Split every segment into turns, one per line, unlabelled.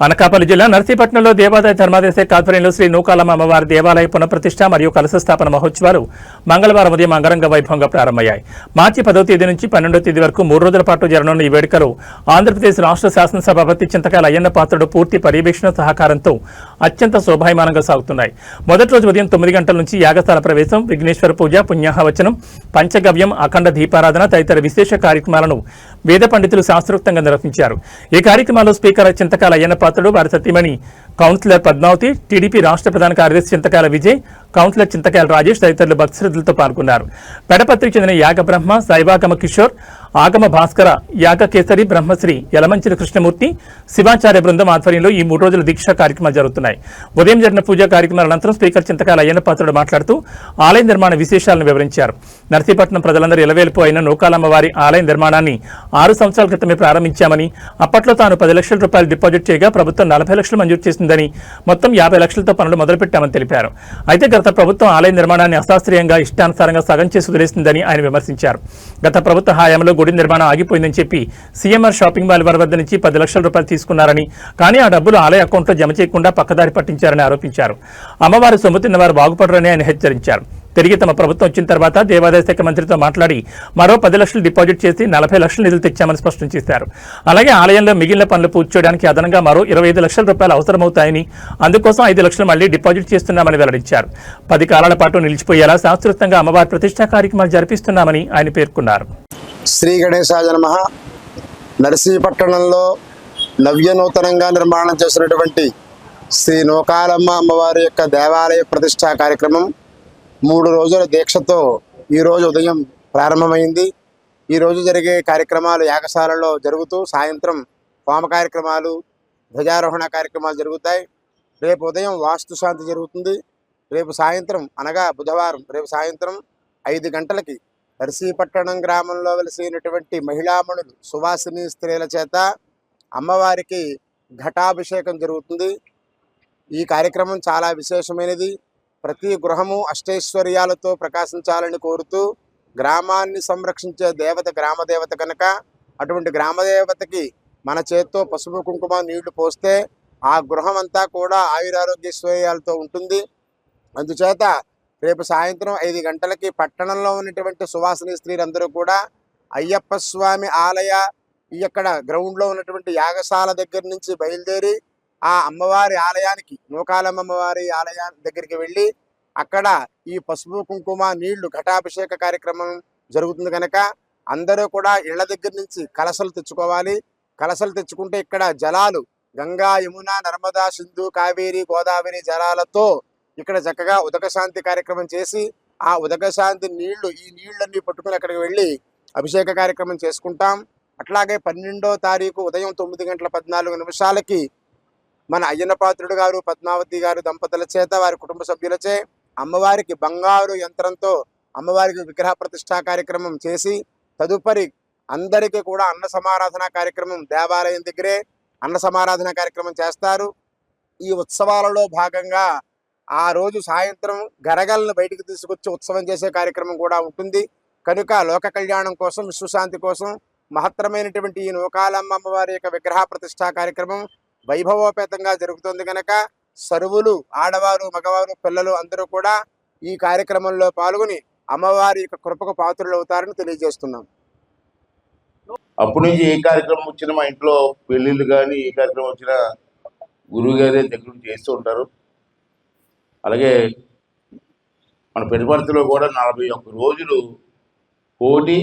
అనకాపల్లి జిల్లా నర్సీపట్నంలో దేవాదాయ ధర్మాదాయ శాఖ ఆధ్వర్యంలో శ్రీ నూకాలమ్మ అమ్మవారి దేవాలయ పునఃప్రతిష్ఠ మరియు కలశ స్థాపన మహోత్సవాలు మంగళవారం ఉదయం అంగరంగ వైభవంగా ప్రారంభమయ్యాయి. మార్చి 10వ తేదీ నుంచి 12వ తేదీ వరకు 3 రోజుల పాటు జరగనున్న ఈ వేడుకలు ఆంధ్రప్రదేశ్ రాష్ట్ర శాసనసభాపతి చింతకాయల అయ్యన్న పాత్రుడు పూర్తి పర్యవేక్షణ సహకారంతో అత్యంత శోభాయమానంగా సాగుతున్నాయి. మొదటి రోజు ఉదయం 9 గంటల నుంచి యాగశాల ప్రవేశం, విఘ్నేశ్వర పూజ, పుణ్యాహవచనం, పంచగవ్యం, అఖండ దీపారాధన తదితర విశేష కార్యక్రమాలను వేద పండితులు శాస్త్రోక్తంగా నిర్వహించారు. ఈ కార్యక్రమాల్లో స్పీకర్ చింతకాయల అయ్యన్న పాత్రుడు, వారి సతీమణి కౌన్సిలర్ పద్మావతి, టీడీపీ రాష్ట్ర ప్రధాన కార్యదర్శి చింతకాయల విజయ్, కౌన్సిలర్ చింతకాయల రాజేష్ తదితరులు భక్తిశ్రద్ధలతో పాల్గొన్నారు. పెడపత్రికి చెందిన యాగ బ్రహ్మ, శైవాగమ కిషోర్, ఆగమ భాస్కర, యాగ కేసరి, బ్రహ్మశ్రీ యలమంచిలి కృష్ణమూర్తి, శివాచార్య బృందం ఆధ్వర్యంలో ఈ 3 రోజుల దీక్షా కార్యక్రమాలు జరుగుతున్నాయి. ఉదయం జరిగిన పూజా కార్యక్రమాల అనంతరం స్పీకర్ చింతకాయల అయ్యన్న పాత్రుడు మాట్లాడుతూ ఆలయ నిర్మాణ విశేషాలను వివరించారు. నర్సీపట్నం ప్రజలందరూ ఇలవేల్పు అయిన నూకాలమ్మ వారి ఆలయ నిర్మాణాన్ని 6 సంవత్సరాల క్రితమే ప్రారంభించామని, అప్పట్లో తాను 10 లక్షల రూపాయలు డిపాజిట్ చేయగా ప్రభుత్వం 40 లక్షలు మంజూరు చేసిందని, మొత్తం 50 లక్షలతో పనులు మొదలుపెట్టామని తెలిపారు. అయితే గత ప్రభుత్వం ఆలయ నిర్మాణాన్ని అశాస్త్రీయంగా ఇష్టానుసారంగా సగం చేసి వదిలేసిందని ఆయన విమర్శించారు. గత ప్రభుత్వ హయాంలో గుడి నిర్మాణం ఆగిపోయిందని చెప్పి సీఎంఆర్ షాపింగ్ మాల్ వారి వద్ద నుంచి 10 లక్షల రూపాయలు తీసుకున్నారని, కానీ ఆ డబ్బులు ఆలయ అకౌంట్లో జమ చేయకుండా పక్కదారి పట్టించారని ఆరోపించారు. అమ్మవారి సొమ్ము తిన్న వారు బాగుపడరని ఆయన హెచ్చరించారు. తిరిగి తమ ప్రభుత్వం వచ్చిన తర్వాత దేవాదాయ శాఖ మంత్రితో మాట్లాడి మరో 10 లక్షలు డిపాజిట్ చేసి 40 లక్షల నిధులు తెచ్చామని స్పష్టం చేశారు. అలాగే ఆలయంలో మిగిలిన పనులు పూర్తి చేయడానికి అదనంగా మరో 25 లక్షల రూపాయలు అవసరమవుతాయని, అందుకోసం 5 లక్షలు మళ్లీ డిపాజిట్ చేస్తున్నామని వెల్లడించారు. 10 కాలాల పాటు నిలిచిపోయేలా శాస్త్రోక్తంగా అమ్మవారి ప్రతిష్ఠా కార్యక్రమాలు జరిపిస్తున్నామని ఆయన పేర్కొన్నారు.
శ్రీ గణేశాయ నమః. నర్సీపట్టణంలో నవ్యనూతనంగా నిర్మాణం చేసినటువంటి శ్రీ నూకాలమ్మ అమ్మవారి యొక్క దేవాలయ ప్రతిష్ఠా కార్యక్రమం 3 రోజుల దీక్షతో ఈరోజు ఉదయం ప్రారంభమైంది. ఈరోజు జరిగే కార్యక్రమాలు యాగశాలలో జరుగుతూ సాయంత్రం హోమ కార్యక్రమాలు, ధ్వజారోహణ కార్యక్రమాలు జరుగుతాయి. రేపు ఉదయం వాస్తుశాంతి జరుగుతుంది. రేపు సాయంత్రం అనగా బుధవారం రేపు సాయంత్రం 5 గంటలకి నర్సీపట్టణం గ్రామంలో వెలిసినటువంటి మహిళామణులు, సువాసిని స్త్రీల చేత అమ్మవారికి ఘటాభిషేకం జరుగుతుంది. ఈ కార్యక్రమం చాలా విశేషమైనది. ప్రతి గృహము అష్టైశ్వర్యాలతో ప్రకాశించాలని కోరుతూ గ్రామాన్ని సంరక్షించే దేవత గ్రామదేవత కనుక అటువంటి గ్రామదేవతకి మన చేత్తో పసుపు కుంకుమ నీళ్లు పోస్తే ఆ గృహం అంతా కూడా ఆయురారోగ్యశ్వర్యాలతో ఉంటుంది. అందుచేత రేపు సాయంత్రం 5 గంటలకి పట్టణంలో ఉన్నటువంటి సువాసిని స్త్రీలందరూ కూడా అయ్యప్ప స్వామి ఆలయ ఇక్కడ గ్రౌండ్లో ఉన్నటువంటి యాగశాల దగ్గర నుంచి బయలుదేరి ఆ అమ్మవారి ఆలయానికి, నూకాలమ్మ అమ్మవారి ఆలయానికి దగ్గరికి వెళ్ళి అక్కడ ఈ పసుపు కుంకుమ నీళ్లు ఘటాభిషేక కార్యక్రమం జరుగుతుంది కనుక అందరూ కూడా ఇళ్ల దగ్గర నుంచి కలశలు తెచ్చుకోవాలి. కలశలు తెచ్చుకుంటే ఇక్కడ జలాలు గంగా, యమున, నర్మదా, సింధు, కావేరి, గోదావరి జలాలతో ఇక్కడ చక్కగా ఉదకశాంతి కార్యక్రమం చేసి ఆ ఉదకశాంతి నీళ్లు, ఈ నీళ్ళన్నీ పట్టుకుని అక్కడికి వెళ్ళి అభిషేక కార్యక్రమం చేసుకుంటాం. అట్లాగే 12వ తారీఖు ఉదయం 9:14 మన అయ్యన్న పాత్రుడు గారు, పద్మావతి గారు దంపతుల చేత వారి కుటుంబ సభ్యులచే అమ్మవారికి బంగారు యంత్రంతో అమ్మవారికి విగ్రహ ప్రతిష్ఠా కార్యక్రమం చేసి తదుపరి అందరికీ కూడా అన్న సమారాధన కార్యక్రమం దేవాలయం దగ్గరే అన్న సమారాధన కార్యక్రమం చేస్తారు. ఈ ఉత్సవాలలో భాగంగా ఆ రోజు సాయంత్రం గరగలను బయటికి తీసుకొచ్చి ఉత్సవం చేసే కార్యక్రమం కూడా ఉంటుంది. కనుక లోక కళ్యాణం కోసం, విశ్వశాంతి కోసం మహత్తరమైనటువంటి ఈ నూకాలమ్మ అమ్మవారి యొక్క విగ్రహ ప్రతిష్ఠా కార్యక్రమం వైభవోపేతంగా జరుగుతుంది కనుక సర్వులు, ఆడవారు, మగవారు, పిల్లలు అందరూ కూడా ఈ కార్యక్రమంలో పాల్గొని అమ్మవారి యొక్క కృపకు పాత్రులు అవుతారని తెలియజేస్తున్నాం.
అప్పటి నుంచి ఏ కార్యక్రమం వచ్చినా మా ఇంట్లో పెళ్ళిళ్ళు కానీ ఏ కార్యక్రమం వచ్చినా గురువు గారే దగ్గర చేస్తూ ఉంటారు. అలాగే మన పెరుపర్తిలో కూడా 41 రోజులు కోటి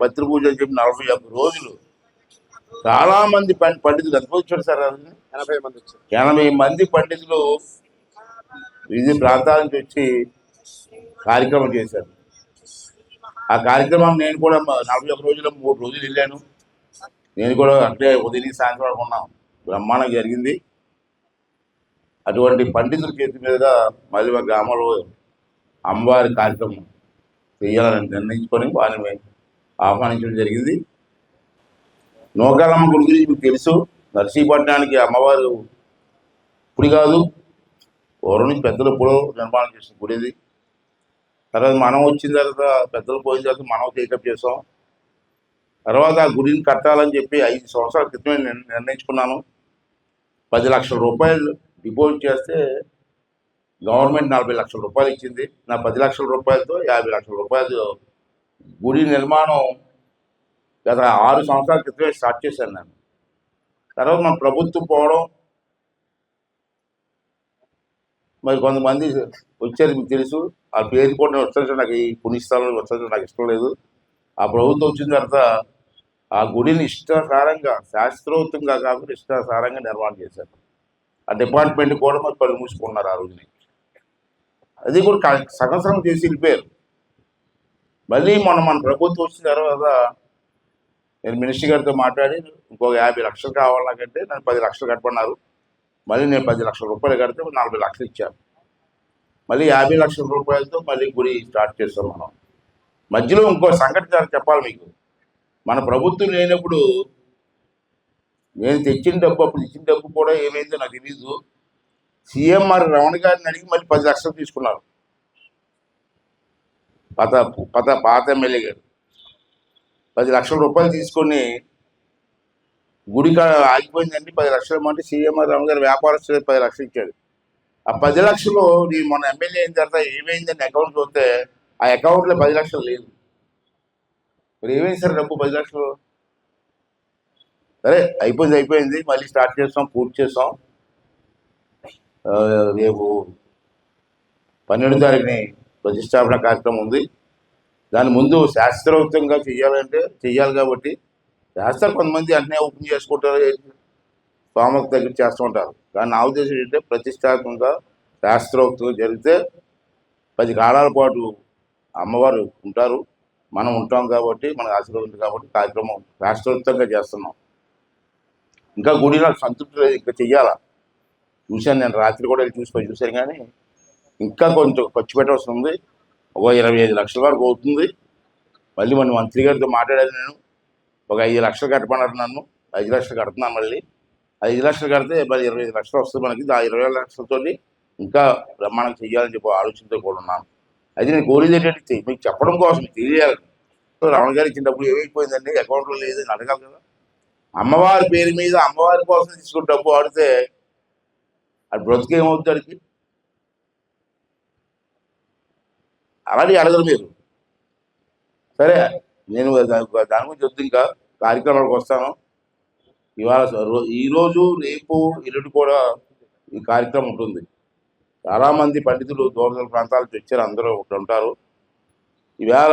పత్రి పూజ అని చెప్పి 41 రోజులు చాలా మంది పండితులు ఎంతమంది వచ్చారు సార్? 80 మంది పండితులు వివిధ ప్రాంతాల నుంచి వచ్చి కార్యక్రమం చేశారు. ఆ కార్యక్రమం నేను కూడా 41 రోజులు 3 రోజులు వెళ్ళాను. నేను కూడా అట్లే ఉదయం సాయంత్రం ఉన్నాం. బ్రహ్మాండంగా జరిగింది. అటువంటి పండితుల చేతి మీదుగా మళ్ళీ మా గ్రామంలో అమ్మవారి కార్యక్రమం చేయాలని నిర్ణయించుకొని వారిని ఆహ్వానించడం జరిగింది. నూకాలమ్మ గుడి గురించి మీకు తెలుసు. నర్సీపట్నానికి అమ్మవారు ఇప్పుడు కాదు, పూర్వం నుంచి పెద్దలు ఎప్పుడో నిర్మాణం చేసిన గుడి ఇది. తర్వాత మనం వచ్చిన తర్వాత పెద్దలు పోయిన తర్వాత మనం టేకప్ చేసాం. తర్వాత ఆ గుడిని కట్టాలని చెప్పి 5 సంవత్సరాల క్రితమే నిర్ణయించుకున్నాను. 10 లక్షల రూపాయలు డిపాజిట్ చేస్తే గవర్నమెంట్ 40 లక్షల రూపాయలు ఇచ్చింది. నా 10 లక్షల రూపాయలతో 50 లక్షల రూపాయలు గుడి నిర్మాణం గత 6 సంవత్సరాల క్రితమే స్టార్ట్ చేశాను నేను. తర్వాత మన ప్రభుత్వం పోవడం, మరి కొంతమంది వచ్చారు, మీకు తెలుసు. ఆ పేరు కూడా నేను వచ్చేసి నాకు ఈ పుణ్యస్థానంలో వచ్చేసి నాకు ఇష్టం లేదు. ఆ ప్రభుత్వం వచ్చిన తర్వాత ఆ గుడిని ఇష్టాసారంగా, శాస్త్రోక్తంగా కాకుండా ఇష్టాసారంగా నిర్మాణం చేశారు. ఆ డిపార్ట్మెంట్ కూడా మరి పని మూసుకున్నారు ఆ రోజుని. అది కూడా సగం సగం చేసి వెళ్ళిపోయారు. మళ్ళీ మన ప్రభుత్వం వచ్చిన తర్వాత నేను మినిస్టర్ గారితో మాట్లాడి ఇంకొక 50 లక్షలు కావాలి నాకంటే నన్ను 10 లక్షలు కట్టమన్నారు. మళ్ళీ నేను 10 లక్షల రూపాయలు కడితే 40 లక్షలు ఇచ్చాను. మళ్ళీ 50 లక్షల రూపాయలతో మళ్ళీ గుడి స్టార్ట్ చేస్తాం మనం. మధ్యలో ఇంకో సంఘటన చెప్పాలి మీకు. మన ప్రభుత్వం లేనప్పుడు నేను తెచ్చిన డబ్బు, అప్పుడు ఇచ్చిన డబ్బు కూడా ఏమైందో నాకు తెలీదు. సీఎంఆర్ రమణ గారిని అడిగి మళ్ళీ 10 లక్షలు తీసుకున్నారు. పాత ఎమ్మెల్యే గారు 10 లక్షల రూపాయలు తీసుకొని గుడి ఆగిపోయిందండి, 10 లక్షలు ఇవ్వమంటే సీఎంఆర్ రమణ గారు వ్యాపారస్తులు 10 లక్షలు ఇచ్చాడు. ఆ 10 లక్షలు నేను మొన్న ఎమ్మెల్యే అయిన తర్వాత ఏమైందని అకౌంట్ చూస్తే ఆ అకౌంట్లో 10 లక్షలు లేదు. మరి ఏమైంది సార్ డబ్బు 10 లక్షలు? సరే అయిపోయింది, మళ్ళీ స్టార్ట్ చేస్తాం, పూర్తి చేస్తాం. రేపు 12వ తారీఖుని ప్రతిష్టాపన కార్యక్రమం ఉంది. దాని ముందు శాస్త్రోక్తంగా చెయ్యాలి కాబట్టి శాస్త్రం కొంతమంది అన్నీ ఓపెన్ చేసుకుంటారు, ఫామక్ దగ్గర చేస్తూ ఉంటారు. కానీ నా ఉద్దేశం ఏంటంటే ప్రతిష్టాత్మకంగా శాస్త్రోక్తంగా జరిగితే 10 కాలాల పాటు అమ్మవారు ఉంటారు, మనం ఉంటాం కాబట్టి మనకు ఆశీర్వాదం కాబట్టి కార్యక్రమం శాస్త్రోక్తంగా చేస్తున్నాం. ఇంకా గుడి నాకు సంతృప్తి లేదు, ఇంకా చెయ్యాలా. చూశాను నేను, రాత్రి కూడా చూశాను, కానీ ఇంకా కొంచెం ఖర్చు పెట్టవలసి ఉంది. ఒక 25 లక్షల వరకు అవుతుంది. మళ్ళీ మన మంత్రి గారితో మాట్లాడాను నేను. ఒక 5 లక్షలు కట్టమన్నారు నన్ను. 5 లక్షలు కడుతున్నాను. మళ్ళీ 5 లక్షలు కడితే మరి 25 లక్షలు వస్తుంది మనకి. ఆ 20 లక్షలతో ఇంకా బ్రహ్మాండం చెయ్యాలని చెప్పి ఆలోచనతో కూడా ఉన్నాను. అయితే నేను కోరేది ఏంటంటే మీకు చెప్పడం కోసం తెలియాలి. రమణ గారు ఇచ్చిన డబ్బులు ఏమైపోయిందండి, అకౌంట్లో లేదు అని అడగాలి కదా. అమ్మవారి పేరు మీద అమ్మవారి కోసం తీసుకున్న డబ్బు ఆడితే అది బ్రతుకేమవుతాడికి? అలాంటి అడగరు మీరు. సరే, నేను దాని గురించి వద్దు, ఇంకా కార్యక్రమాలకు వస్తాను. ఇవాళ ఈరోజు, రేపు, ఎల్లుండి కూడా ఈ కార్యక్రమం ఉంటుంది. చాలామంది పండితులు దూర ప్రాంతాల నుంచి వచ్చారు, అందరూ ఒకటి ఉంటారు. ఈవేళ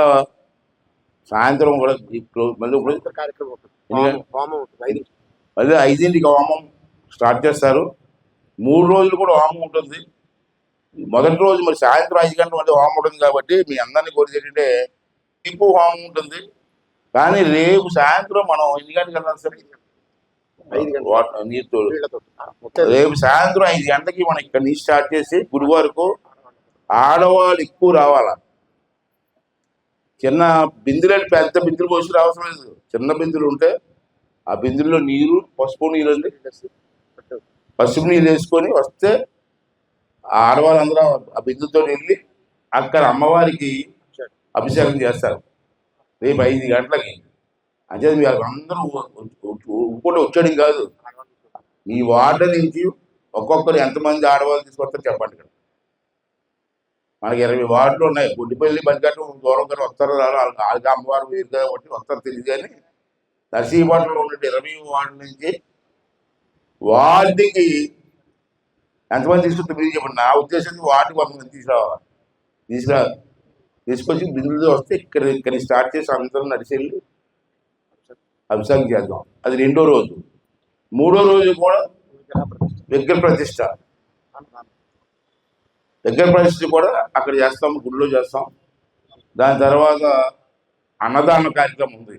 సాయంత్రం కూడా మళ్ళీ కార్యక్రమం ఉంటుంది. మళ్ళీ 5ంటికి హోమం స్టార్ట్ చేస్తారు. 3 రోజులు కూడా హోమం ఉంటుంది. మొదటి రోజు మరి సాయంత్రం 5 గంటల మళ్ళీ హోమం ఉంటుంది కాబట్టి మీ అందరినీ కోరితే ఏంటంటే రేపు హోమం ఉంటుంది. కానీ రేపు సాయంత్రం మనం ఎన్ని గంటలకు వెళ్ళాలి సరే, 5 గంటల నీరుతో రేపు సాయంత్రం 5 గంటలకి మనం ఇక్కడ నుంచి స్టార్ట్ చేసి గుడి వరకు ఆడవాళ్ళు ఎక్కువ రావాలా. చిన్న బిందులు, పెద్ద బిందులు పోసి రావసరం లేదు. చిన్న బిందులు ఉంటే ఆ బిందుల్లో నీరు, పసుపు నీళ్ళు అండి, పసుపు నీళ్ళు వేసుకొని వస్తే ఆడవాళ్ళందరూ ఆ బిందుతో వెళ్ళి అక్కడ అమ్మవారికి అభిషేకం చేస్తారు రేపు 5 గంటలకి. అంటే మీరు అందరూ ఇంకోటి వచ్చాడు కాదు, ఈ వార్డు నుంచి ఒక్కొక్కరు ఎంతమంది ఆడవాళ్ళు తీసుకొస్తారు చెప్పండి. ఇక్కడ మనకి 20 వార్డులు ఉన్నాయి. గుడ్డిపల్లి, బండిగట్టు దూరం కానీ వస్తారు, వాళ్ళకి అమ్మవారు వేరు కాబట్టి వస్తారు తెలియదు. కానీ నర్సీపట్నంలో ఉన్న 20 వార్డు నుంచి వార్డుకి ఎంతమంది తీసుకొస్తే మీరు చెప్పండి. నా ఉద్దేశం వార్డుకి 100 మంది తీసుకొచ్చి బిందులు వస్తే ఇక్కడ స్టార్ట్ చేసి అందరం నడిచి వెళ్ళి అభిషేకం చేద్దాం. అది 2వ రోజు. 3వ రోజు కూడా విగ్రహ ప్రతిష్ట కూడా అక్కడ చేస్తాం, గుడిలో చేస్తాం. దాని తర్వాత అన్నదాన కార్యక్రమం ఉంది.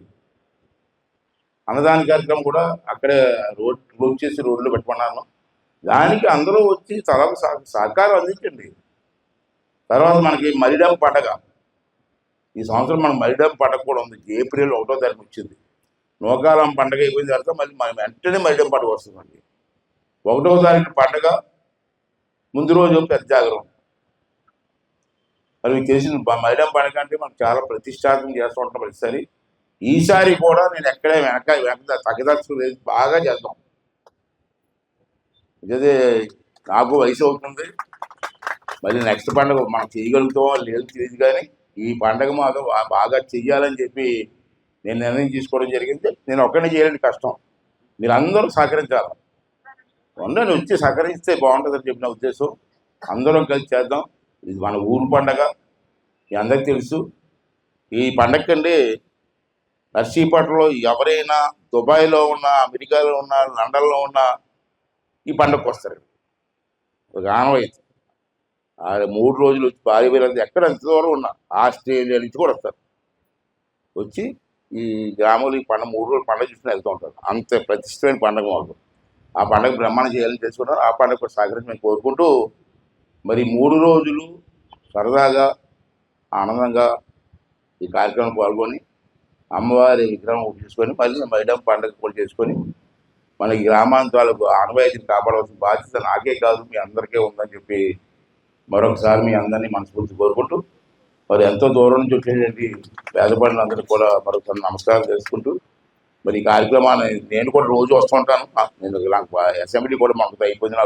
అన్నదాన కార్యక్రమం కూడా అక్కడే క్లోజ్ చేసి రోడ్లో పెట్టుకున్నాను. దానికి అందరూ వచ్చి తలకు సహకారం అందించండి. తర్వాత మనకి మరిడం పండగ. ఈ సంవత్సరం మనకు మరిడం పండగ కూడా ఉంది. ఏప్రిల్ 1వ తారీఖు వచ్చింది. నూకాలం పండగ అయిపోయిన తర్వాత మళ్ళీ మనం వెంటనే మరిడం పండుగ వస్తుంది. మనకి 1వ తారీఖు పండగ, ముందు రోజు పెద్ద జాగరం. మరి మీకు తెలిసిన మరిడం పండుగ అంటే మనం చాలా ప్రతిష్టాత్మకం చేస్తూ ఉంటాం ప్రతిసారి. ఈసారి కూడా నేను ఎక్కడే వెనక తగ్గదలుచు లేదు, బాగా చేద్దాం. ఇదే నాకు వయసు అవుతుంది, మళ్ళీ నెక్స్ట్ పండుగ మనం చేయగలుగుతామో లేదు తెలియదు, కానీ ఈ పండుగ మాకు బాగా చెయ్యాలని చెప్పి నేను నిర్ణయం తీసుకోవడం జరిగింది. నేను ఒక్కనే చేయాలని కష్టం, మీరు అందరూ సహకరించాలి. ఉండండి, వచ్చి సహకరిస్తే బాగుంటుందని చెప్పిన ఉద్దేశం. అందరం కలిసి చేద్దాం. ఇది మన ఊరు పండగ, మీ అందరికీ తెలుసు. ఈ పండగకండి నర్సీపట్నంలో ఎవరైనా దుబాయ్లో ఉన్నా, అమెరికాలో ఉన్నా, లండన్లో ఉన్నా ఈ పండగకు వస్తారు. ఒక ఆనవాయితీ. 3 రోజులు వచ్చి భార్య పిల్లలు ఎక్కడ ఎంత దూరం ఉన్నా, ఆస్ట్రేలియా నుంచి కూడా వస్తారు. వచ్చి ఈ గ్రామంలో ఈ పండుగ 3 రోజులు పండుగ చూసుకుని వెళ్తూ ఉంటారు. అంత ప్రతిష్టమైన పండుగ మాకు. ఆ పండుగ బ్రహ్మాండం చేయాలని తెలుసుకున్నారు. ఆ పండుగ కూడా సహకరించి మేము కోరుకుంటూ, మరి 3 రోజులు సరదాగా ఆనందంగా ఈ కార్యక్రమం పాల్గొని అమ్మవారి విగ్రహం చేసుకొని మళ్ళీ మైడం పండుగ కూడా చేసుకొని మన గ్రామాంతాలకు ఆనవాయితీని కాపాడవలసిన బాధ్యత నాకే కాదు, మీ అందరికీ ఉందని చెప్పి మరొకసారి మీ అందరినీ మనస్ఫూర్తి కోరుకుంటూ, మరి ఎంతో దూరం నుంచి వచ్చేటువంటి పేదపడినందరికీ కూడా మరొకసారి నమస్కారం చేసుకుంటూ, మరి ఈ కార్యక్రమాన్ని నేను కూడా రోజు వస్తూ ఉంటాను. నాకు అసెంబ్లీ కూడా మాకు అయిపోయింది.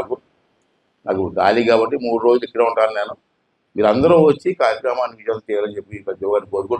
నాకు ఖాళీ కాబట్టి 3 రోజులు ఇక్కడ ఉంటాను నేను. మీరు అందరూ వచ్చి కార్యక్రమాన్ని విజయం చేయాలని చెప్పి ప్రతి ఒక్కరిని కోరుకుంటూ